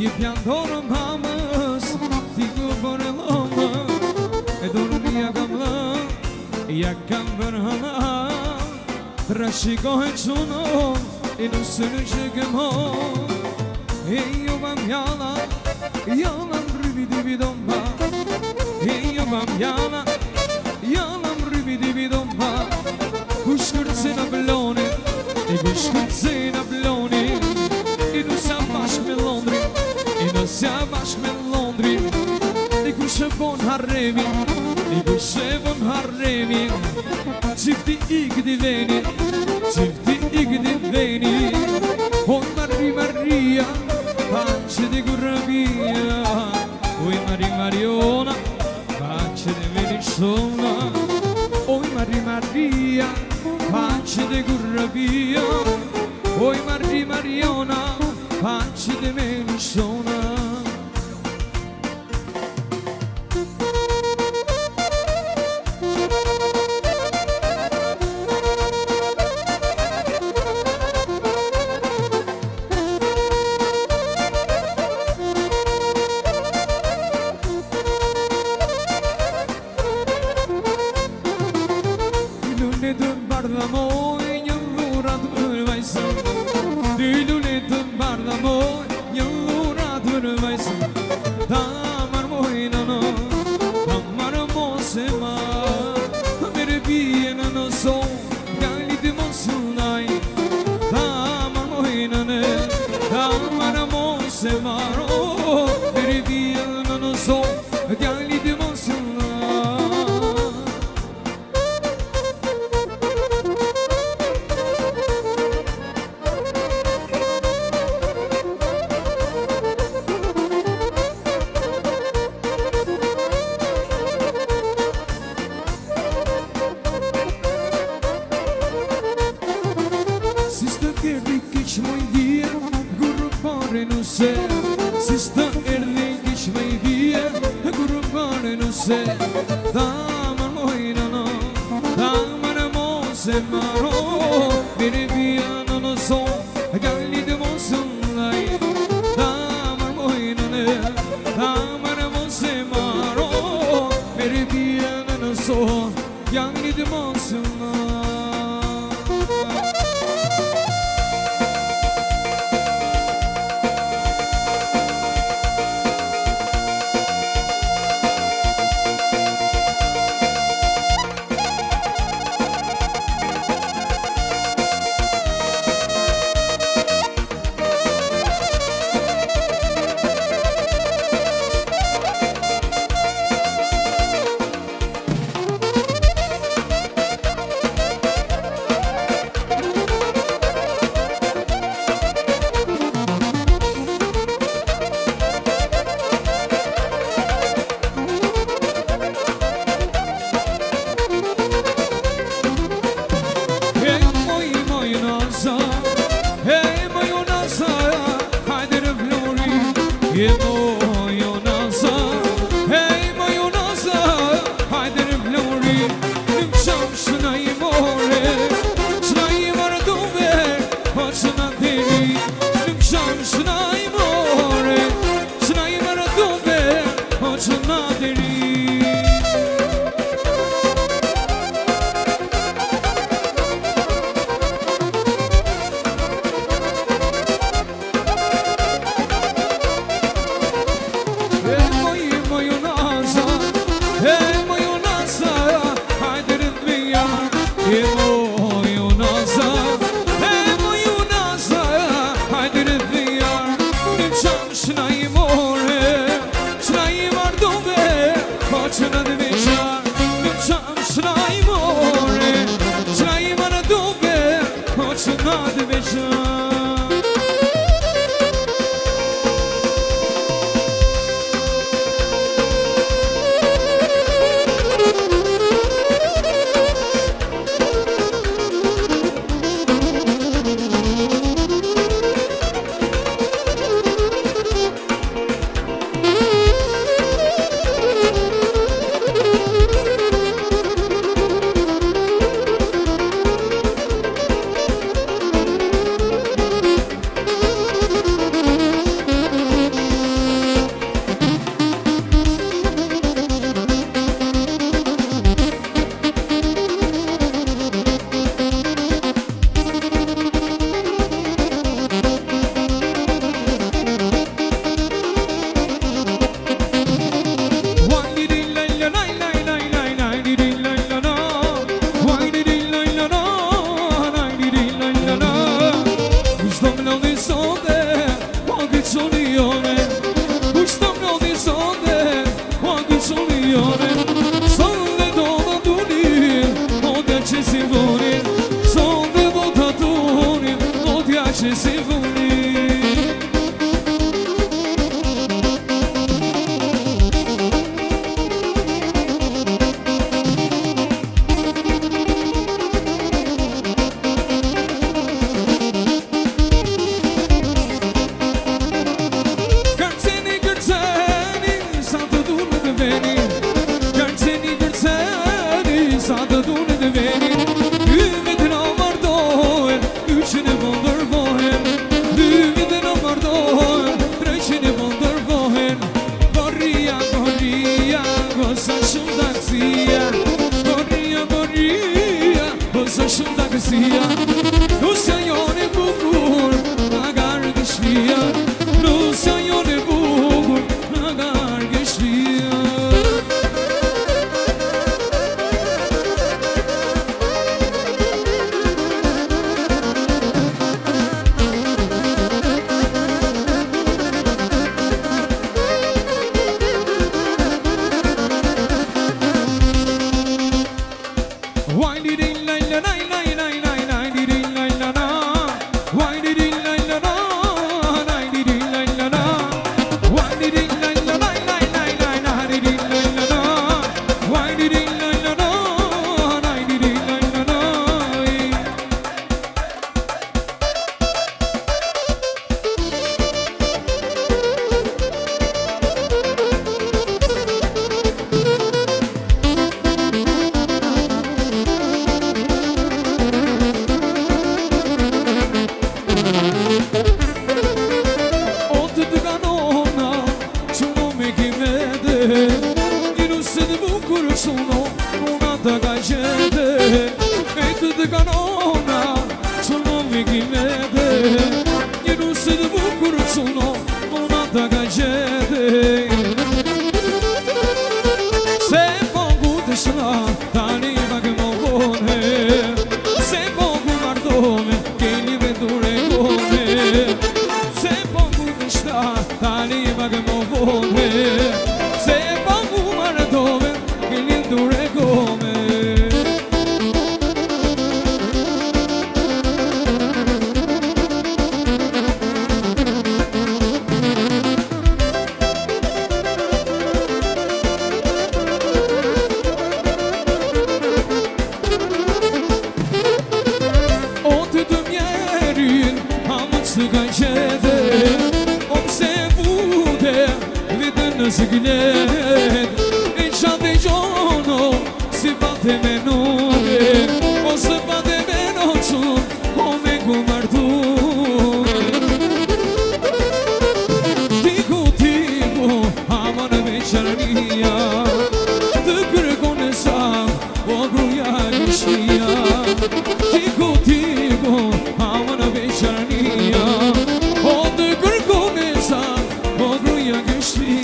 Je pjanë dorën mamës, ti ku për e lomë, e dorën ja kam lë, ja kam vërhëna, të rashikohen quno, e nëse në që kemë e jo mam jana, jana më rrëvi domba, e jo mam jana, jana më rrëvi domba, ku shkërce në blonit, e ku shkërce në blonit, e nëse bashk me Londri, e nëse bashk me Londri, e ku shëbon harremi, e ku shëbon harremi, qifti i këti veni, qifti i këti veni, oj Maria, pace di Gurravia, oj Mariona, pace di Venezuela, oj Maria, pace di Gurravia, oj Mariona, pace di Venezuela. Dali pak më vone Se pa mu martove Ke lindur e gome O të të mjerin Hamët së kanë qede Në zglet E qatë e gjono Si bate me nuke O se bate me noqu O me ku martu Tiku, tiku Ama në veçarnia Të kërkon e sa O gruja lëshia Tiku, tiku Ama në veçarnia O të kërkon e sa O gruja lëshia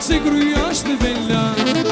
Se gruja është bella